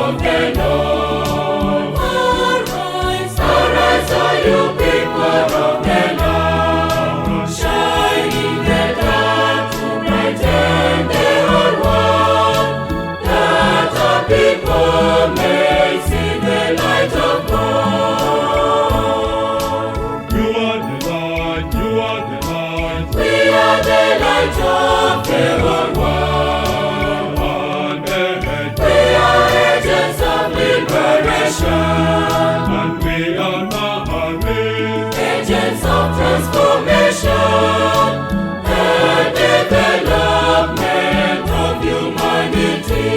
of the Lord. Arise, all you people of the Lord, shining the dark to brighten the whole world, that all people may see the light of God. You are the light, you are the light. We are the light of the whole world. Amen. We are agents of liberation, And we are married. agents of transformation and development of humanity.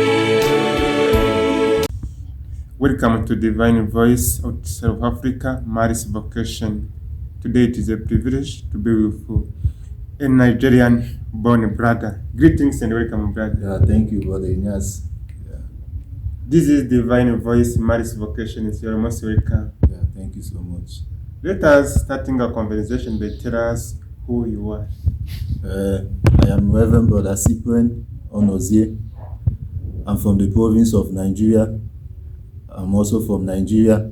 Welcome to Divine Voice outside of Africa, Mary's Vocation. Today it is a privilege to be with a Nigerian-born brother. Greetings and welcome, brother. Yeah, thank you, Brother Inyas. Yeah, This is Divine Voice, Mary's Vocation. It's your most welcome. yeah, thank you so much. Let us starting our conversation by tell us who you are. I am Reverend Brother Jesus Onoziefms. I'm from the province of Nigeria. I'm also from Nigeria.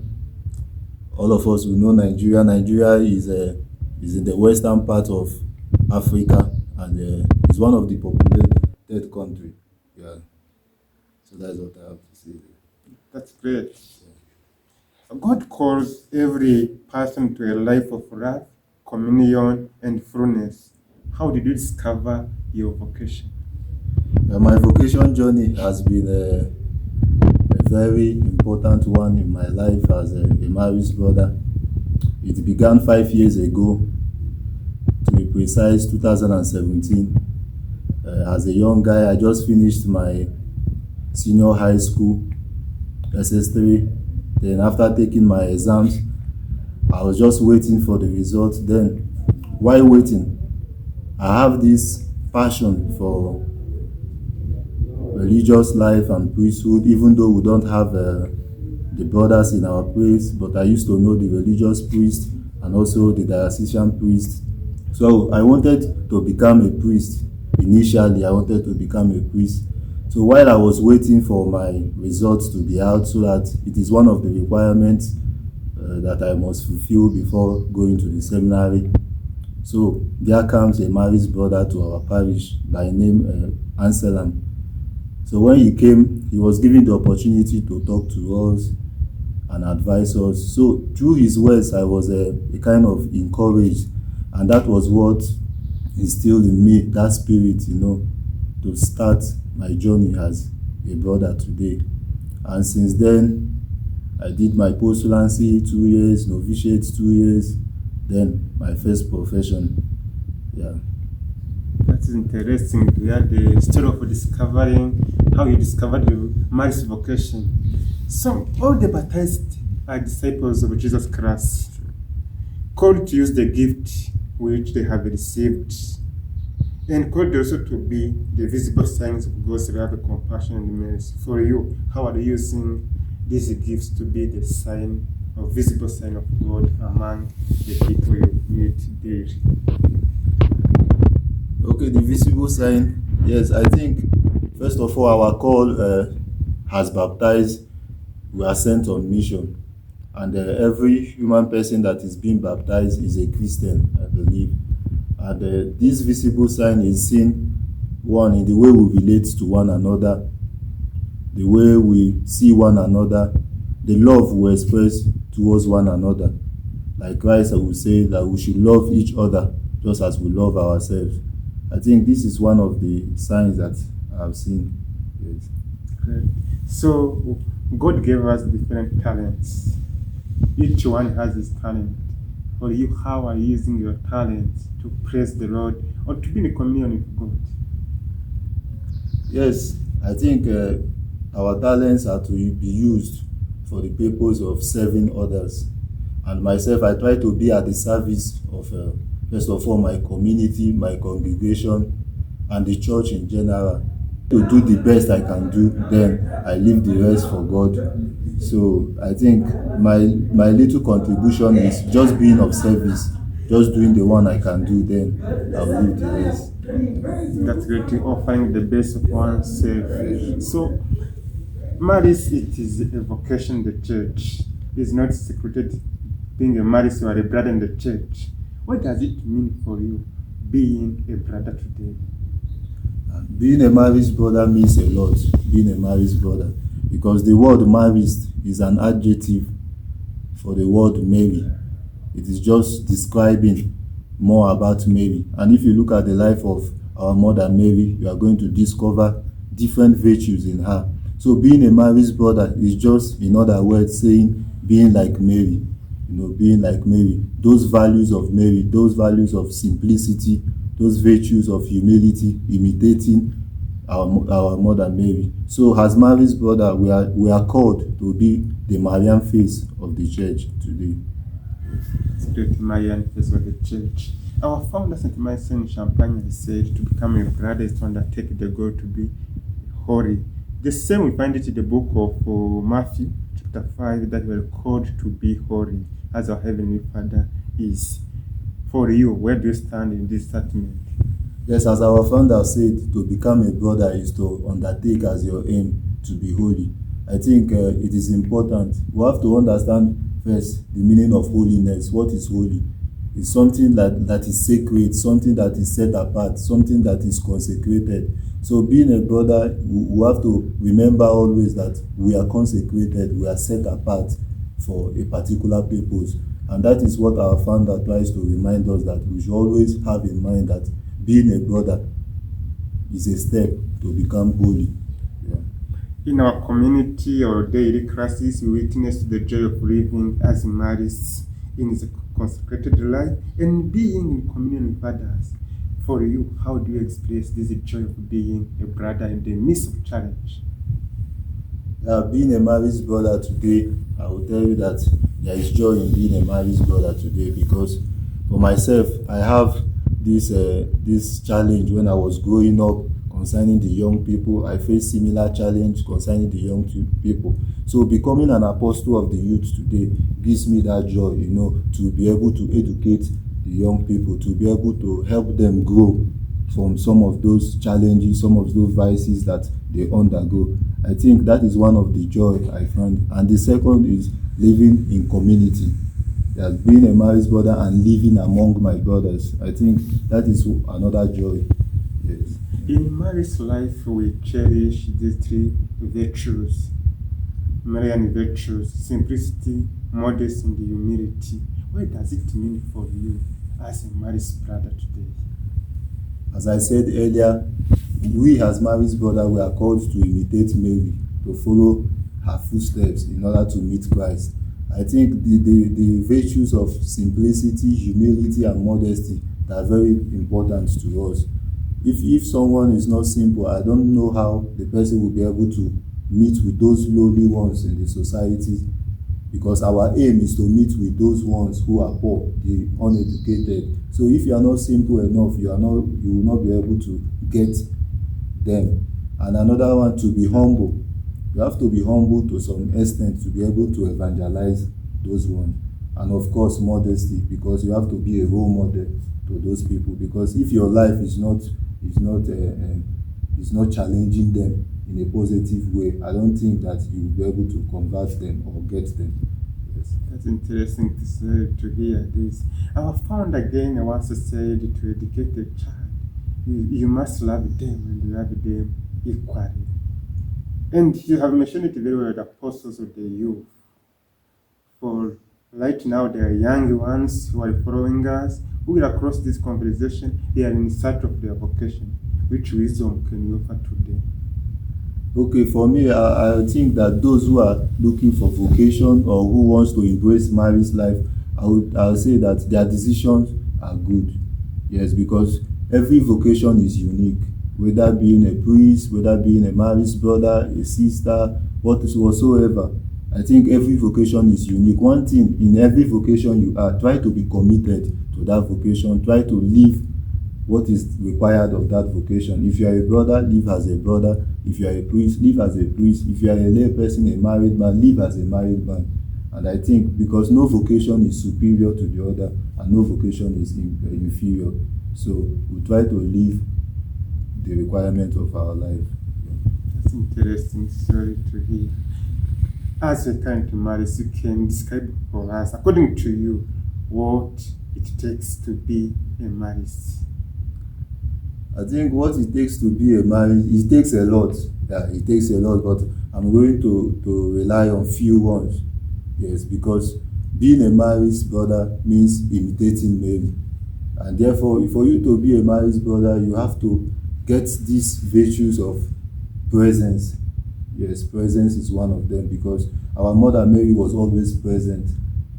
All of us will know Nigeria. Nigeria is in the western part of Africa, and is one of the populated country. Yeah. So that's what I have to say. That's great. God calls every person to a life of love, communion, and fullness. How did you discover your vocation? My vocation journey has been a very important one in my life as a married brother. It began 5 years ago, to be precise, 2017. As a young guy, I just finished my senior high school, SS3. Then after taking my exams, I was just waiting for the results. Then, while waiting, I have this passion for religious life and priesthood, even though we don't have the brothers in our place, but I used to know the religious priest and also the diocesan priest. So I wanted to become a priest. Initially, I wanted to become a priest. So while I was waiting for my results to be out, so that it is one of the requirements that I must fulfill before going to the seminary. So there comes a married brother to our parish by name Anselm. So when he came, he was given the opportunity to talk to us and advise us. So through his words, I was a kind of encouraged, and that was what instilled in me that spirit, to start my journey as a brother today. And since then, I did my postulancy 2 years, novitiate 2 years, then my first profession. Yeah. That's interesting to hear the story of discovering how you discovered your marriage vocation. So, all the baptized are disciples of Jesus Christ, called to use the gift which they have received, and called also to be the visible signs of God's love, compassion, and mercy. For you, how are you using these gifts to be the sign of visible sign of God among the people you meet daily? Okay, the visible sign. Yes, I think, first of all, our call has baptized, we are sent on mission. And every human person that is being baptized is a Christian, I believe. And this visible sign is seen, one, in the way we relate to one another, the way we see one another, the love we express towards one another. Like Christ will say that we should love each other just as we love ourselves. I think this is one of the signs that I've seen. Yes. Great. So, God gave us different talents. Each one has his talent. For you, how are you using your talents to praise the Lord or to be in communion with God? Yes, I think our talents are to be used for the purpose of serving others. And myself, I try to be at the service of, first of all, my community, my congregation, and the church in general. To do the best I can do, then I leave the rest for God. So I think my little contribution is just being of service, just doing the one I can do, then I'll leave the rest. That's great, to offering the best of oneself. So, Marriage, it is a vocation in the church. It's not secreted being a married or a brother in the church. What does it mean for you being a brother today? Being a married brother means a lot, being a married brother, because the word married is an adjective for the word Mary. It is just describing more about Mary. And if you look at the life of our mother Mary, you are going to discover different virtues in her. So being a married brother is just, in other words, saying being like Mary. Being like Mary. Those values of Mary, those values of simplicity, those virtues of humility, imitating our mother Mary. So as married brother, we are called to be the Marian face of the church today. The Marian face of the church. Our founder, St. Mason Champagne, has said to become a brother is to undertake the goal to be holy. The same we find it in the book of Matthew, chapter 5, that we are called to be holy, as our Heavenly Father is. For you, where do you stand in this statement? Yes, as our founder said, to become a brother is to undertake as your aim to be holy. I think it is important. We have to understand first the meaning of holiness. What is holy? It's something that is sacred, something that is set apart, something that is consecrated. So being a brother, we have to remember always that we are consecrated, we are set apart for a particular purpose. And that is what our founder tries to remind us, that we should always have in mind that being a brother is a step to become holy. Yeah. In our community or daily crisis, we witness the joy of living as married in his consecrated life and being in communion with others. For you, how do you express this joy of being a brother in the midst of challenge? Being a married brother today, I will tell you that there is joy in being a married brother today, because for myself, I have this challenge when I was growing up concerning the young people. I faced similar challenge concerning the young people. So becoming an apostle of the youth today gives me that joy, to be able to educate the young people, to be able to help them grow from some of those challenges, some of those vices that they undergo. I think that is one of the joy I find. And the second is living in community. Yes, being a married brother and living among my brothers. I think that is another joy. Yes. In marriage life, we cherish these three virtues. Marian virtues: simplicity, modesty, and humility. What does it mean for you as a married brother today? As I said earlier, we as married brother, we are called to imitate Mary, to follow her footsteps in order to meet Christ. I think the virtues of simplicity, humility, and modesty are very important to us. If someone is not simple, I don't know how the person will be able to meet with those lowly ones in the society, because our aim is to meet with those ones who are poor, the uneducated. So if you are not simple enough, you will not be able to get them. And another one, to be humble. You have to be humble to some extent to be able to evangelize those ones. And of course, modesty, because you have to be a role model to those people. Because if your life is not challenging them in a positive way, I don't think that you will be able to convert them or get them. Yes. That's interesting to hear this. Our founder again once said, to educate a child, you must love them and love them equally. And you have mentioned it very well, the apostles of the youth. For right now, there are young ones who are following us, who will across this conversation, they are in search of their vocation. Which wisdom can you offer to them? Okay, for me, I think that those who are looking for vocation or who wants to embrace marriage life, I would say that their decisions are good. Yes, because every vocation is unique. Whether being a priest, whether being a married brother, a sister, whatsoever. I think every vocation is unique. One thing, in every vocation you are, try to be committed to that vocation. Try to live what is required of that vocation. If you are a brother, live as a brother. If you are a priest, live as a priest. If you are a lay person, a married man, live as a married man. And I think because no vocation is superior to the other and no vocation is inferior. So we try to live the requirement of our life. It's interesting story to hear. As a kind to marriage, you can describe for us, according to you, what it takes to be a marriage. I think what it takes to be a marriage, it takes a lot. Yeah, it takes a lot, but I'm going to rely on few ones. Yes, because being a marriage brother means imitating Mary. And therefore, for you to be a marriage brother, you have to get these virtues of presence. Yes, presence is one of them, because our mother Mary was always present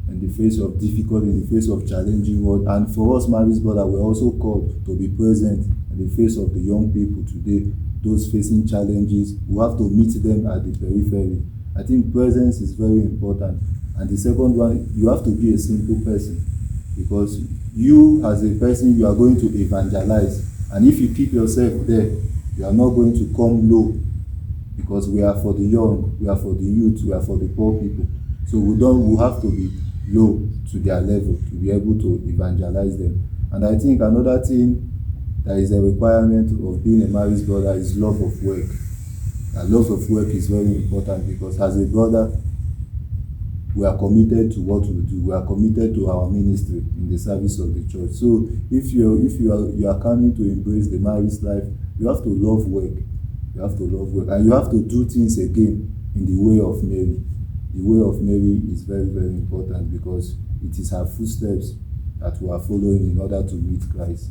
in the face of difficult, in the face of challenging world. And for us marriage brother, we're also called to be present in the face of the young people today, those facing challenges. We have to meet them at the periphery. I think presence is very important. And the second one, you have to be a simple person, because you as a person, you are going to evangelize. And if you keep yourself there, you are not going to come low, because we are for the young, we are for the youth, we are for the poor people. So we have to be low to their level to be able to evangelize them. And I think another thing that is a requirement of being a marriage brother is love of work. And love of work is very important, because as a brother, we are committed to what we do. We are committed to our ministry in the service of the church. So if you are coming to embrace the marriage life, you have to love work. You have to love work, and you have to do things again in the way of Mary. The way of Mary is very, very important, because it is her footsteps that we are following in order to meet Christ.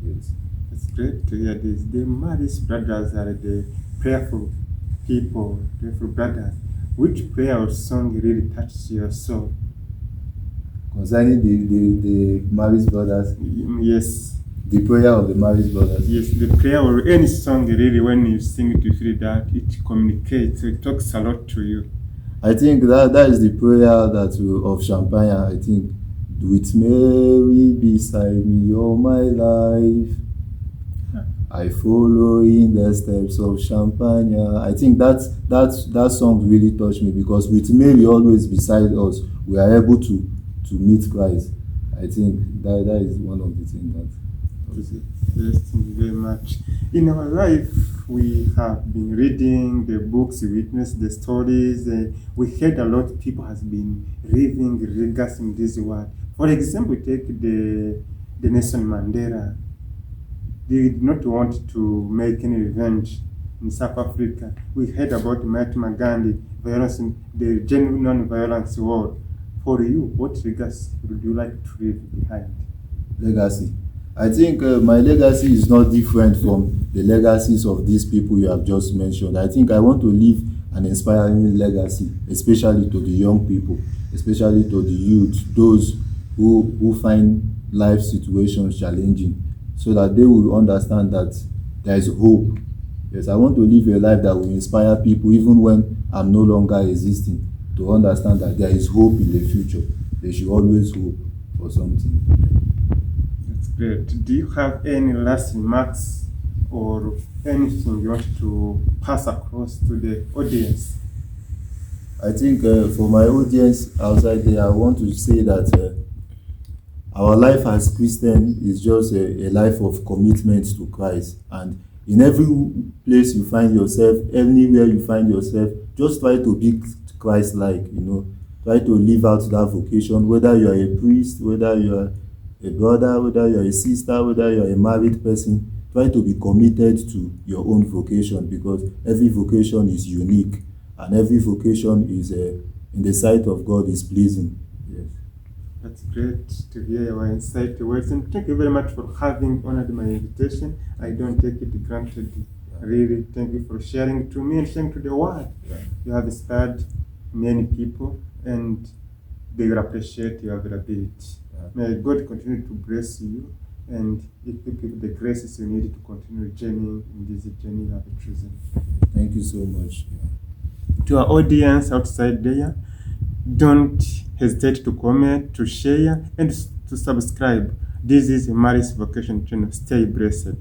Yes. It's great to hear this. The marriage brothers are the prayerful people, prayerful brothers. Which prayer or song really touched your soul? Concerning the marriage brothers? Yes. The prayer of the marriage brothers? Yes, the prayer or any song really, when you sing it, you feel that it communicates, it talks a lot to you. I think that is the prayer of Champagne. I think, with Mary beside me all my life, I follow in the steps of Champagne. I think that song really touched me, because with Mary always beside us, we are able to meet Christ. I think that is one of the things that. Yes, thank you very much. In our life, we have been reading the books, we witnessed the stories, we heard a lot of people has been living legacy in this world. For example, take the Nelson Mandela. They did not want to make any revenge in South Africa. We heard about Mahatma Gandhi, violence in the genuine non-violence world. For you, what legacy would you like to leave behind? Legacy. I think my legacy is not different from the legacies of these people you have just mentioned. I think I want to leave an inspiring legacy, especially to the young people, especially to the youth, those who find life situations challenging, so that they will understand that there is hope. Yes, I want to live a life that will inspire people, even when I'm no longer existing, to understand that there is hope in the future. They should always hope for something. Great. Do you have any last remarks or anything you want to pass across to the audience? I think for my audience outside there, I want to say that our life as Christian is just a life of commitment to Christ. And in every place you find yourself, anywhere you find yourself, just try to be Christ-like, Try to live out that vocation, whether you are a priest, whether you are a brother, whether you're a sister, whether you're a married person. Try to be committed to your own vocation, because every vocation is unique, and every vocation is in the sight of God is pleasing. Yes. That's great to hear your insight words, and thank you very much for having honored my invitation. I don't take it granted. Really, thank you for sharing to me and sharing to the world. Yeah. You have inspired many people, and they will appreciate your availability. May God continue to bless you and give you the graces you need to continue journeying in this journey you have chosen. Thank you so much. To our audience outside there, don't hesitate to comment, to share, and to subscribe. This is Mary's Vocation Channel. Stay blessed.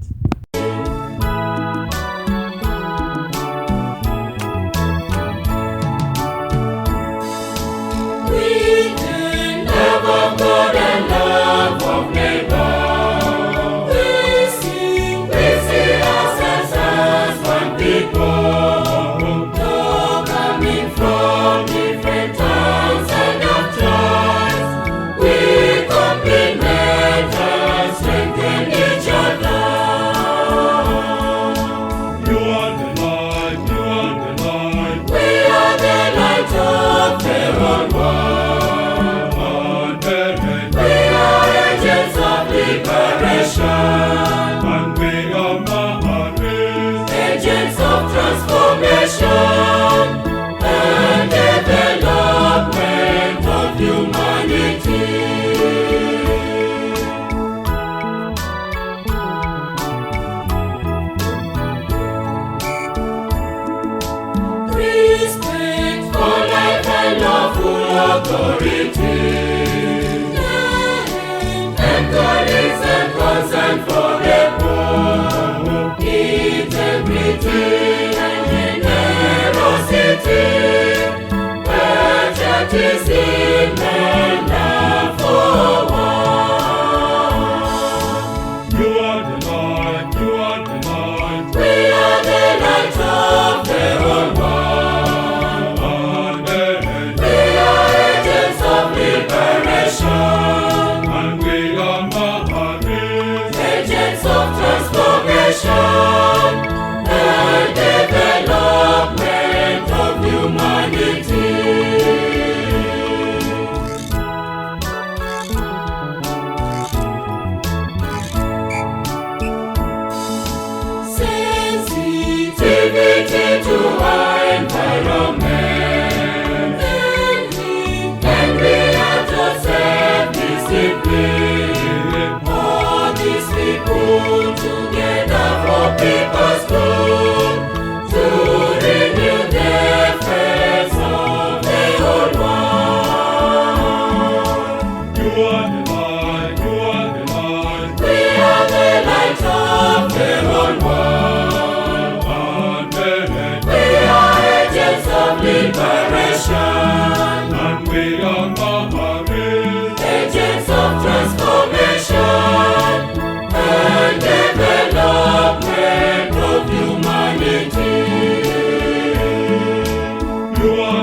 God and love of neighbor. We see ourselves as one people. authority. And God is a concern for the poor, integrity and generosity, patriotism and love for one. You are the light, you are the light. We are the light of the whole world. Amen. We are agents of liberation, And we are married. agents of transformation and development of humanity. Sensitivity to our environment, and we are to self-discipline. All this we put together for people's good, to renew the face of the whole world. You are the light, you are the light. We are the light of the whole world. Amen. We are agents of liberation, And we are married. agents of transformation and development of humanity. You are